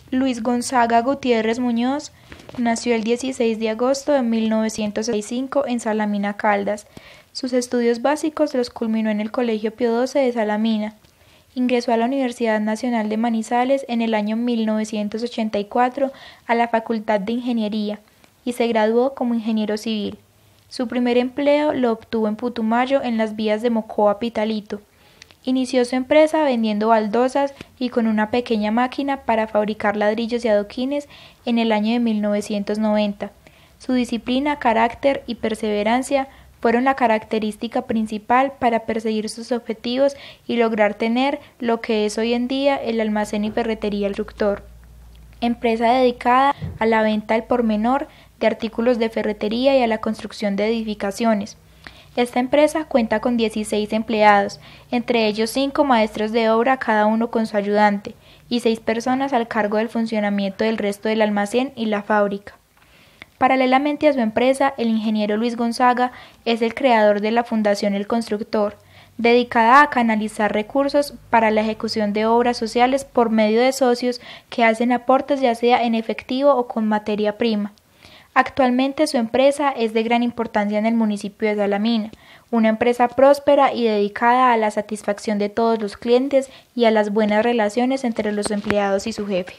Luis Gonzaga Gutiérrez Muñoz nació el 16 de agosto de 1965 en Salamina, Caldas. Sus estudios básicos los culminó en el Colegio Pío XII de Salamina. Ingresó a la Universidad Nacional de Manizales en el año 1984 a la Facultad de Ingeniería y se graduó como ingeniero civil. Su primer empleo lo obtuvo en Putumayo en las vías de Mocoa Pitalito. Inició su empresa vendiendo baldosas y con una pequeña máquina para fabricar ladrillos y adoquines en el año de 1990. Su disciplina, carácter y perseverancia fueron la característica principal para perseguir sus objetivos y lograr tener lo que es hoy en día el Almacén y Ferretería El Constructor, empresa dedicada a la venta al por menor de artículos de ferretería y a la construcción de edificaciones. Esta empresa cuenta con 16 empleados, entre ellos 5 maestros de obra, cada uno con su ayudante, y 6 personas al cargo del funcionamiento del resto del almacén y la fábrica. Paralelamente a su empresa, el ingeniero Luis Gonzaga es el creador de la Fundación El Constructor, dedicada a canalizar recursos para la ejecución de obras sociales por medio de socios que hacen aportes ya sea en efectivo o con materia prima. Actualmente su empresa es de gran importancia en el municipio de Salamina, una empresa próspera y dedicada a la satisfacción de todos los clientes y a las buenas relaciones entre los empleados y su jefe.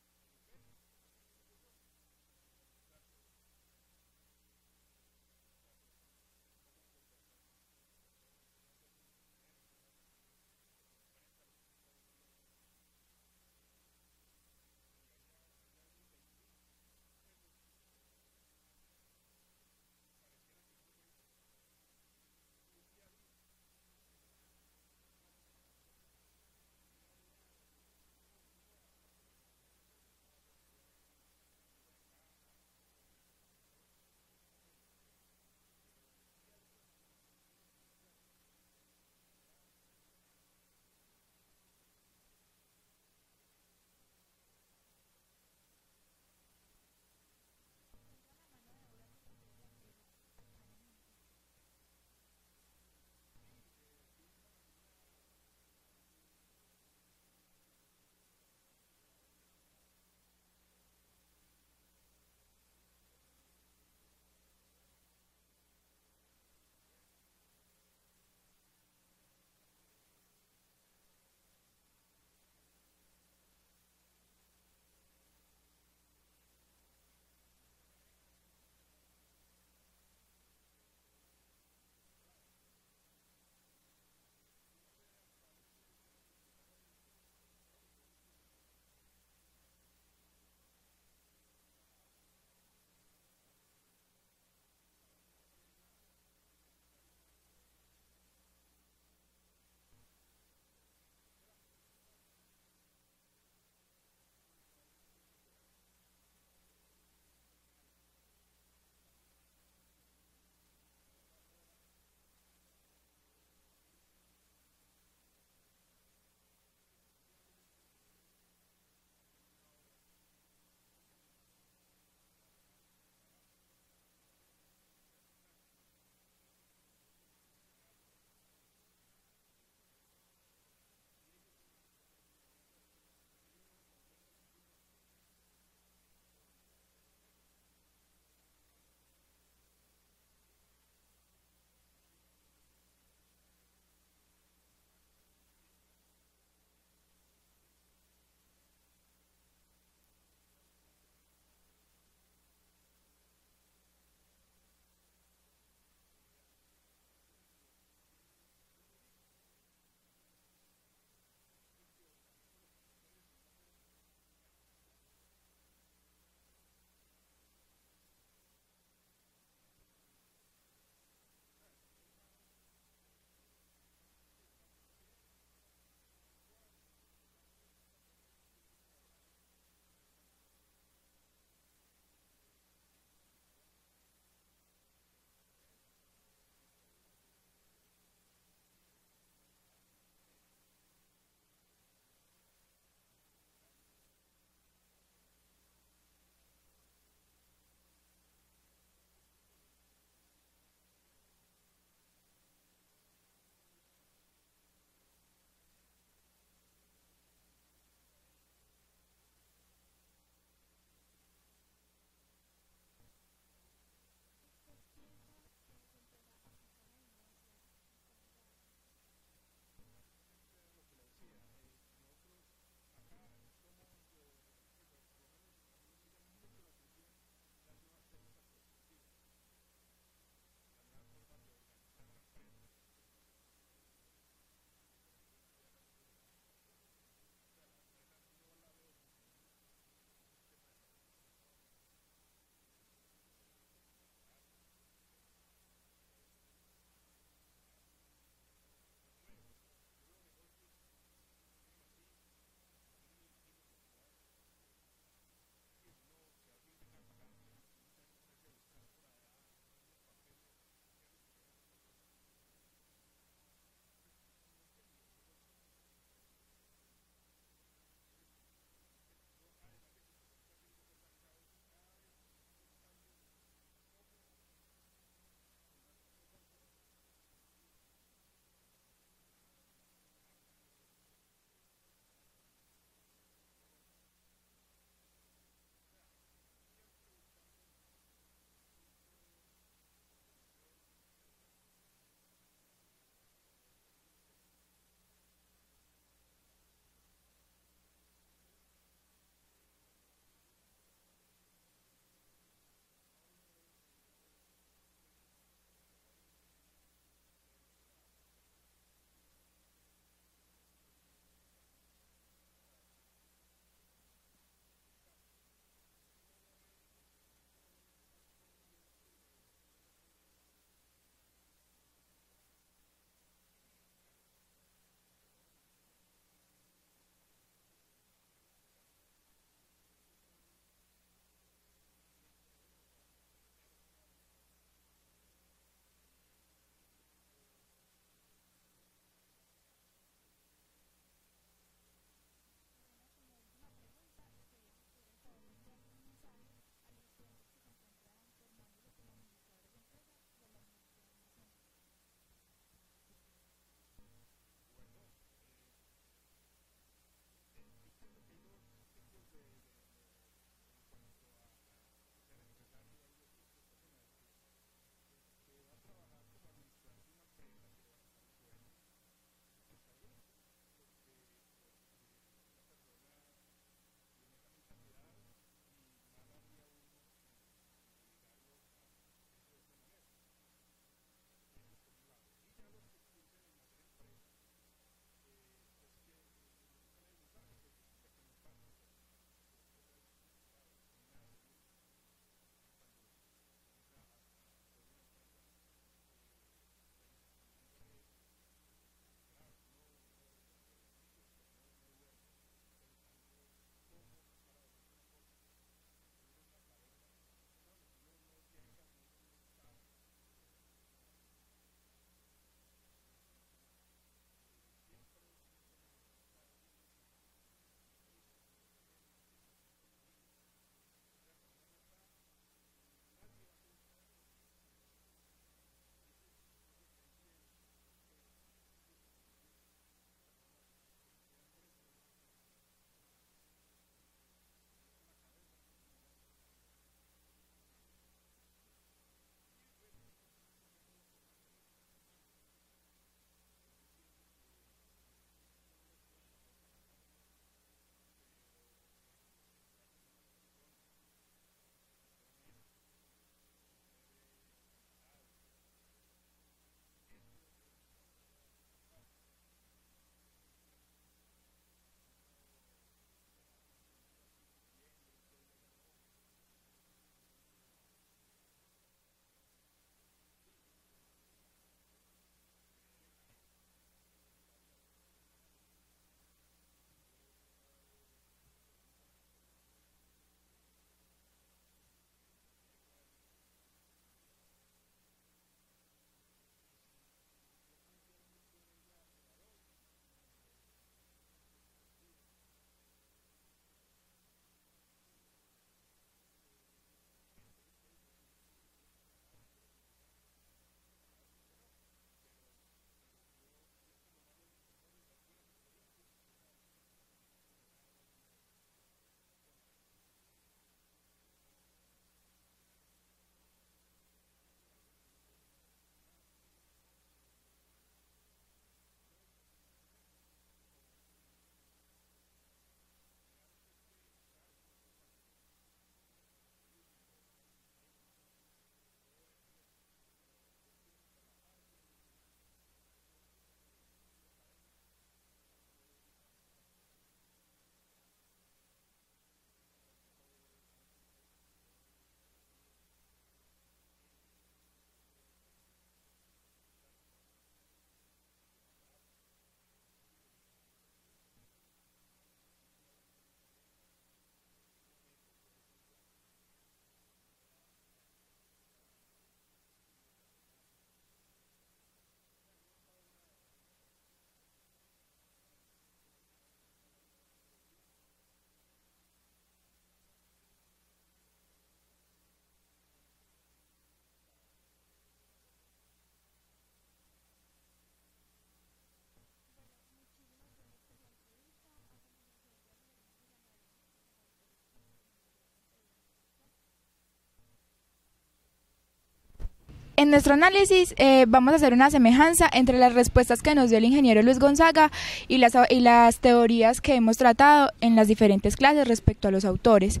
En nuestro análisis vamos a hacer una semejanza entre las respuestas que nos dio el ingeniero Luis Gonzaga y las teorías que hemos tratado en las diferentes clases respecto a los autores.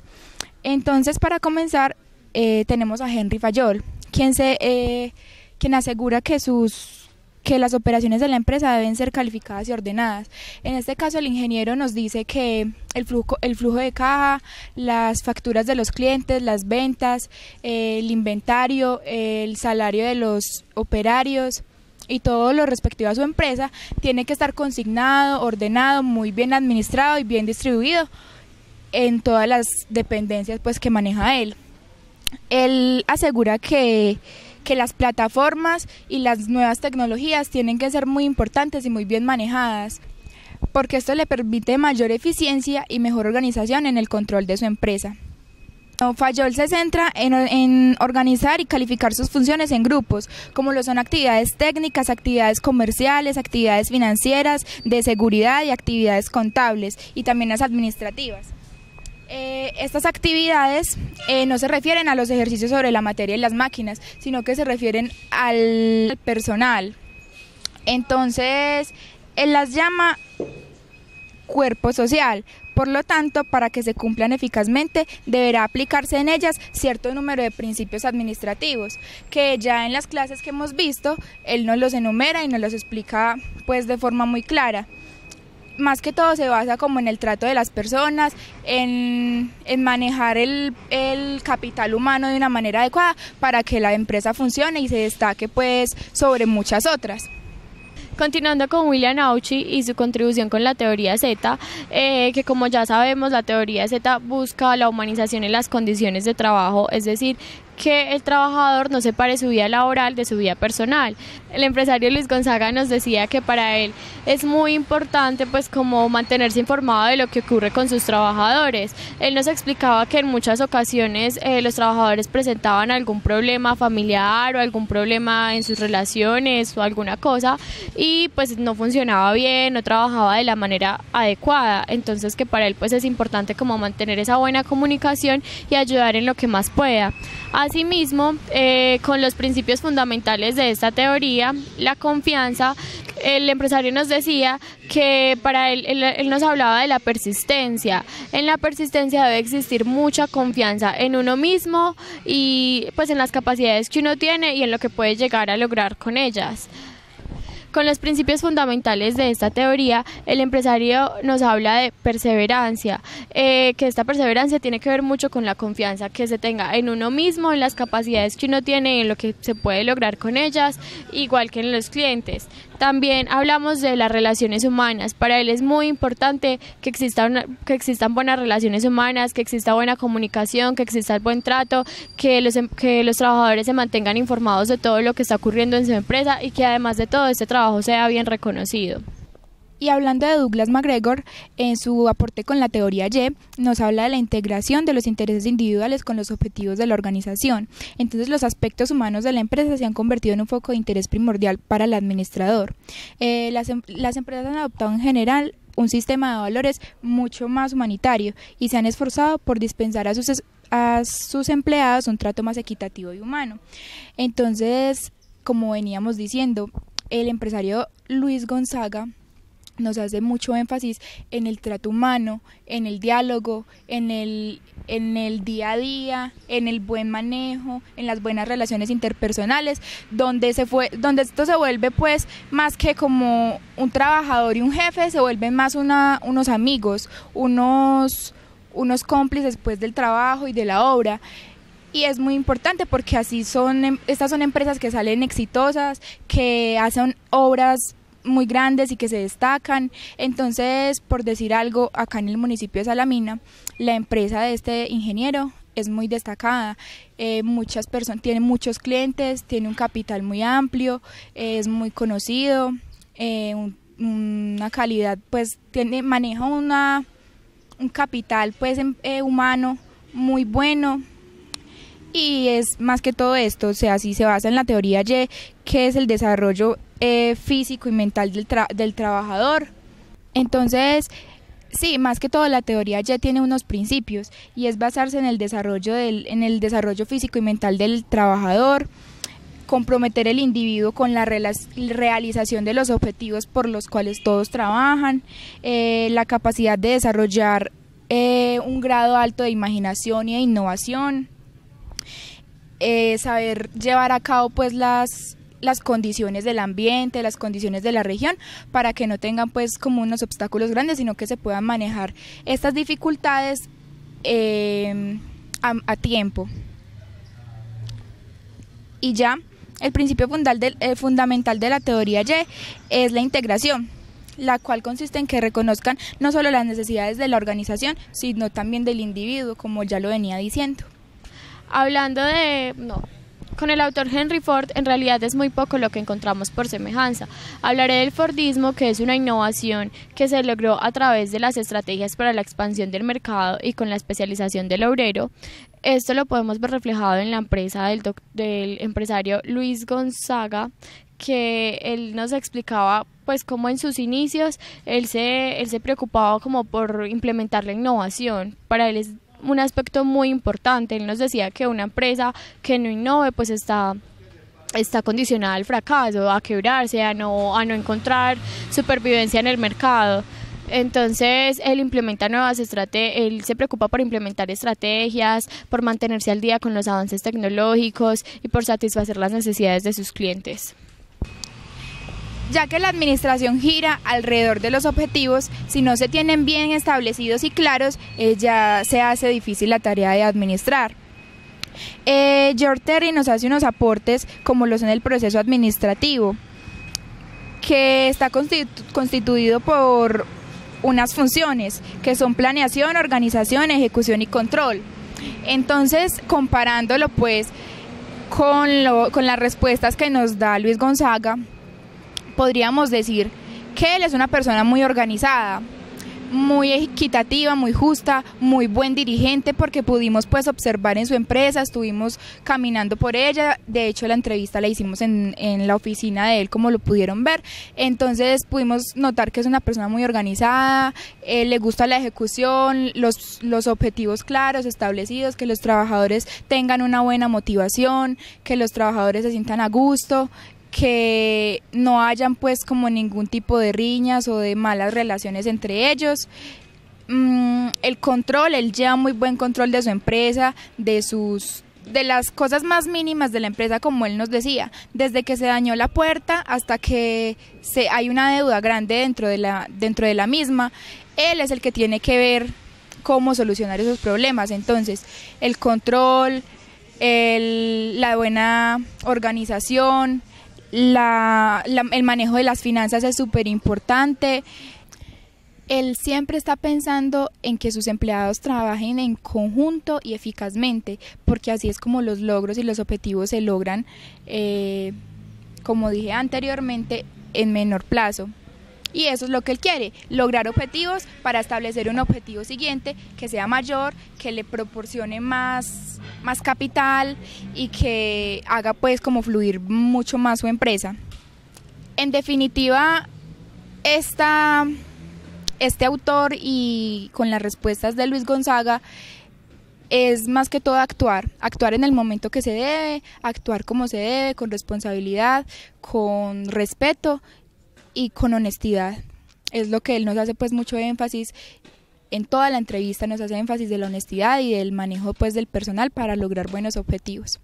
Entonces, para comenzar, tenemos a Henry Fayol, quien asegura que las operaciones de la empresa deben ser calificadas y ordenadas. En este caso, el ingeniero nos dice que el flujo de caja, las facturas de los clientes, las ventas, el inventario, el salario de los operarios y todo lo respectivo a su empresa tiene que estar consignado, ordenado, muy bien administrado y bien distribuido en todas las dependencias pues que maneja él. Él asegura que las plataformas y las nuevas tecnologías tienen que ser muy importantes y muy bien manejadas, porque esto le permite mayor eficiencia y mejor organización en el control de su empresa. Fayol se centra en organizar y calificar sus funciones en grupos, como lo son actividades técnicas, actividades comerciales, actividades financieras, de seguridad y actividades contables, y también las administrativas. Estas actividades no se refieren a los ejercicios sobre la materia y las máquinas, sino que se refieren al personal. Entonces, él las llama cuerpo social. Por lo tanto, para que se cumplan eficazmente, deberá aplicarse en ellas cierto número de principios administrativos, que ya en las clases que hemos visto, él nos los enumera y nos los explica pues de forma muy clara. Más que todo se basa como en el trato de las personas, en manejar el capital humano de una manera adecuada para que la empresa funcione y se destaque pues sobre muchas otras. Continuando con William Auchi y su contribución con la teoría Z, que como ya sabemos, la teoría Z busca la humanización en las condiciones de trabajo, es decir, que el trabajador no separe su vida laboral de su vida personal. El empresario Luis Gonzaga nos decía que para él es muy importante pues como mantenerse informado de lo que ocurre con sus trabajadores. Él nos explicaba que en muchas ocasiones los trabajadores presentaban algún problema familiar o algún problema en sus relaciones o alguna cosa y pues no funcionaba bien, no trabajaba de la manera adecuada. Entonces que para él pues es importante como mantener esa buena comunicación y ayudar en lo que más pueda. Asimismo, con los principios fundamentales de esta teoría, la confianza, el empresario nos decía que para él nos hablaba de la persistencia. En la persistencia debe existir mucha confianza en uno mismo y pues en las capacidades que uno tiene y en lo que puede llegar a lograr con ellas. Con los principios fundamentales de esta teoría, el empresario nos habla de perseverancia, que esta perseverancia tiene que ver mucho con la confianza que se tenga en uno mismo, en las capacidades que uno tiene y en lo que se puede lograr con ellas, igual que en los clientes. También hablamos de las relaciones humanas. Para él es muy importante que existan buenas relaciones humanas, que exista buena comunicación, que exista el buen trato, que los trabajadores se mantengan informados de todo lo que está ocurriendo en su empresa y que además de todo este trabajo sea bien reconocido. Y hablando de Douglas MacGregor, en su aporte con la teoría Y, nos habla de la integración de los intereses individuales con los objetivos de la organización. Entonces, los aspectos humanos de la empresa se han convertido en un foco de interés primordial para el administrador. Las empresas han adoptado en general un sistema de valores mucho más humanitario y se han esforzado por dispensar a sus empleados un trato más equitativo y humano. Entonces, como veníamos diciendo, el empresario Luis Gonzaga nos hace mucho énfasis en el trato humano, en el diálogo, en el día a día, en el buen manejo, en las buenas relaciones interpersonales, donde esto se vuelve pues más que como un trabajador y un jefe, se vuelven más unos amigos, unos cómplices pues del trabajo y de la obra. Y es muy importante porque así estas son empresas que salen exitosas, que hacen obras muy grandes y que se destacan. Entonces, por decir algo, acá en el municipio de Salamina, la empresa de este ingeniero es muy destacada, muchas personas, tiene muchos clientes, tiene un capital muy amplio, es muy conocido, una calidad, pues maneja un capital pues humano muy bueno. Y es más que todo esto, o sea, si se basa en la teoría Y, que es el desarrollo físico y mental del trabajador. Entonces, sí, más que todo la teoría Y tiene unos principios y es basarse en el desarrollo físico y mental del trabajador, comprometer el individuo con la realización de los objetivos por los cuales todos trabajan, la capacidad de desarrollar un grado alto de imaginación y de innovación, saber llevar a cabo pues las condiciones del ambiente, las condiciones de la región, para que no tengan pues como unos obstáculos grandes, sino que se puedan manejar estas dificultades a tiempo. Y ya, el principio fundamental de la teoría Y es la integración, la cual consiste en que reconozcan no solo las necesidades de la organización, sino también del individuo, como ya lo venía diciendo. Con el autor Henry Ford, en realidad es muy poco lo que encontramos por semejanza. Hablaré del Fordismo, que es una innovación que se logró a través de las estrategias para la expansión del mercado y con la especialización del obrero. Esto lo podemos ver reflejado en la empresa del empresario Luis Gonzaga, que él nos explicaba pues cómo en sus inicios él se preocupaba como por implementar la innovación. Para él es un aspecto muy importante. Él nos decía que una empresa que no innove pues está condicionada al fracaso, a quebrarse, a no encontrar supervivencia en el mercado. Entonces él se preocupa por implementar estrategias, por mantenerse al día con los avances tecnológicos y por satisfacer las necesidades de sus clientes. Ya que la administración gira alrededor de los objetivos, si no se tienen bien establecidos y claros, ya se hace difícil la tarea de administrar. George Terry nos hace unos aportes como lo son el proceso administrativo, que está constituido por unas funciones que son planeación, organización, ejecución y control. Entonces, comparándolo pues con las respuestas que nos da Luis Gonzaga, podríamos decir que él es una persona muy organizada, muy equitativa, muy justa, muy buen dirigente, porque pudimos pues observar en su empresa, estuvimos caminando por ella. De hecho la entrevista la hicimos en la oficina de él, como lo pudieron ver. Entonces pudimos notar que es una persona muy organizada, le gusta la ejecución, los objetivos claros, establecidos, que los trabajadores tengan una buena motivación, que los trabajadores se sientan a gusto, que no hayan pues como ningún tipo de riñas o de malas relaciones entre ellos. El control, él lleva muy buen control de su empresa, de las cosas más mínimas de la empresa, como él nos decía, desde que se dañó la puerta hasta que hay una deuda grande dentro de la misma. Él es el que tiene que ver cómo solucionar esos problemas. Entonces el control, la buena organización, el manejo de las finanzas es súper importante. Él siempre está pensando en que sus empleados trabajen en conjunto y eficazmente, porque así es como los logros y los objetivos se logran, como dije anteriormente, en menor plazo. Y eso es lo que él quiere, lograr objetivos para establecer un objetivo siguiente que sea mayor, que le proporcione más capital y que haga pues como fluir mucho más su empresa. En definitiva, este autor, y con las respuestas de Luis Gonzaga, es más que todo actuar en el momento que se debe, actuar como se debe, con responsabilidad, con respeto y con honestidad. Es lo que él nos hace pues mucho énfasis en toda la entrevista, nos hace énfasis de la honestidad y del manejo pues del personal para lograr buenos objetivos.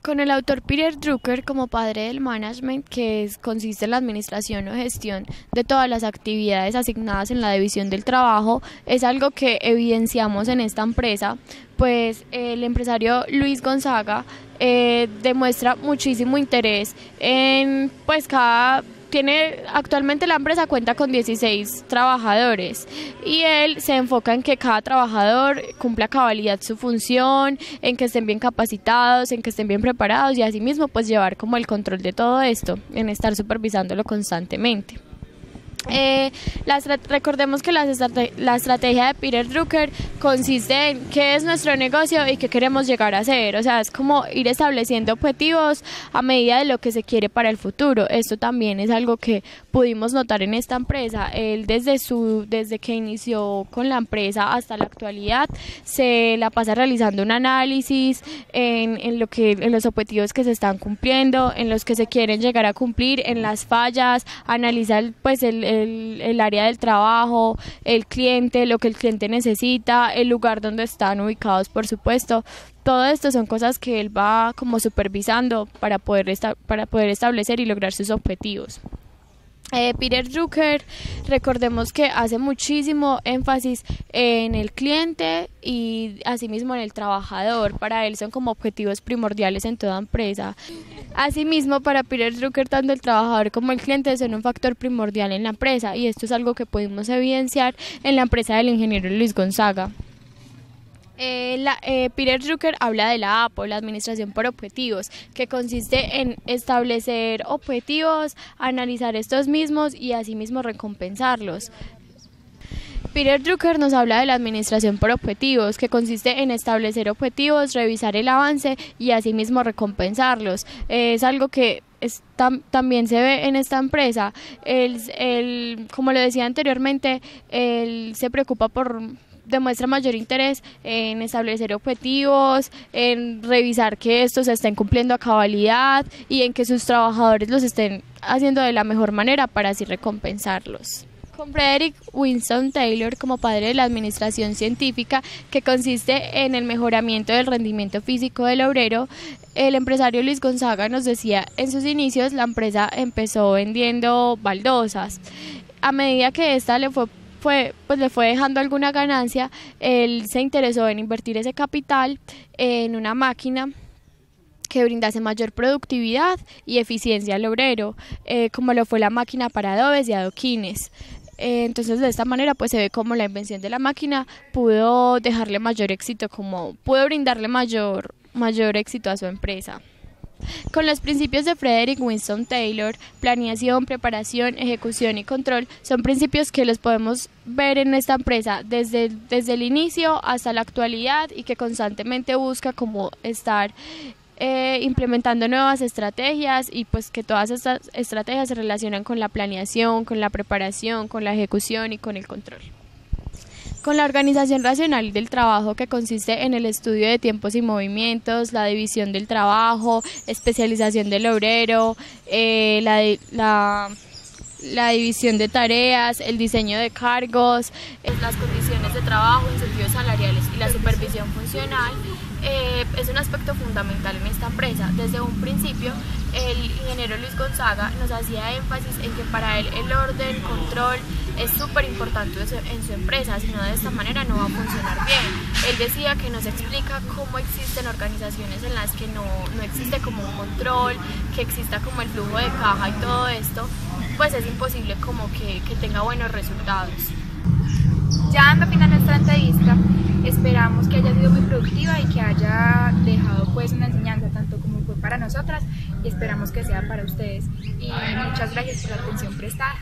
Con el autor Peter Drucker como padre del management, que consiste en la administración o gestión de todas las actividades asignadas en la división del trabajo, es algo que evidenciamos en esta empresa, pues el empresario Luis Gonzaga demuestra muchísimo interés en pues actualmente la empresa cuenta con 16 trabajadores y él se enfoca en que cada trabajador cumpla a cabalidad su función, en que estén bien capacitados, en que estén bien preparados y asimismo pues llevar como el control de todo esto, en estar supervisándolo constantemente. Recordemos que la estrategia de Peter Drucker consiste en qué es nuestro negocio y qué queremos llegar a ser. O sea, es como ir estableciendo objetivos a medida de lo que se quiere para el futuro. Esto también es algo que pudimos notar en esta empresa. Él desde que inició con la empresa hasta la actualidad se la pasa realizando un análisis en los objetivos que se están cumpliendo, en los que se quieren llegar a cumplir, en las fallas, analiza pues el área del trabajo, el cliente, lo que el cliente necesita, el lugar donde están ubicados, por supuesto. Todo esto son cosas que él va como supervisando para poder establecer y lograr sus objetivos. Peter Drucker, recordemos que hace muchísimo énfasis en el cliente y asimismo en el trabajador. Para él son como objetivos primordiales en toda empresa. Asimismo, para Peter Drucker, tanto el trabajador como el cliente son un factor primordial en la empresa, y esto es algo que pudimos evidenciar en la empresa del ingeniero Luis Gonzaga. Peter Drucker habla de la APO, la administración por objetivos, que consiste en establecer objetivos, analizar estos mismos y asimismo recompensarlos. Peter Drucker nos habla de la administración por objetivos, que consiste en establecer objetivos, revisar el avance y asimismo recompensarlos. Es algo que también se ve en esta empresa. Como lo decía anteriormente, él se preocupa demuestra mayor interés en establecer objetivos, en revisar que estos se estén cumpliendo a cabalidad y en que sus trabajadores los estén haciendo de la mejor manera para así recompensarlos. Con Frederick Winston Taylor como padre de la administración científica, que consiste en el mejoramiento del rendimiento físico del obrero, el empresario Luis Gonzaga nos decía: en sus inicios la empresa empezó vendiendo baldosas. A medida que esta le fue dejando alguna ganancia, él se interesó en invertir ese capital en una máquina que brindase mayor productividad y eficiencia al obrero, como lo fue la máquina para adobes y adoquines. Entonces de esta manera pues se ve como la invención de la máquina pudo dejarle mayor éxito, como pudo brindarle mayor éxito a su empresa. Con los principios de Frederick Winston Taylor, planeación, preparación, ejecución y control, son principios que los podemos ver en esta empresa desde el inicio hasta la actualidad, y que constantemente busca como estar implementando nuevas estrategias, y pues que todas estas estrategias se relacionan con la planeación, con la preparación, con la ejecución y con el control. Con la organización racional del trabajo, que consiste en el estudio de tiempos y movimientos, la división del trabajo, especialización del obrero, la división de tareas, el diseño de cargos, las condiciones de trabajo, incentivos salariales y la supervisión funcional, es un aspecto fundamental en esta empresa. Desde un principio, el ingeniero Luis Gonzaga nos hacía énfasis en que para él el orden, control, es súper importante en su empresa, si no de esta manera no va a funcionar bien. Él decía que nos explica cómo existen organizaciones en las que no existe como un control, que exista como el flujo de caja y todo esto, pues es imposible como que tenga buenos resultados. Ya dando fin a nuestra entrevista, esperamos que haya sido muy productiva y que haya dejado pues una enseñanza tanto como fue para nosotras, y esperamos que sea para ustedes. Y muchas gracias por la atención prestada.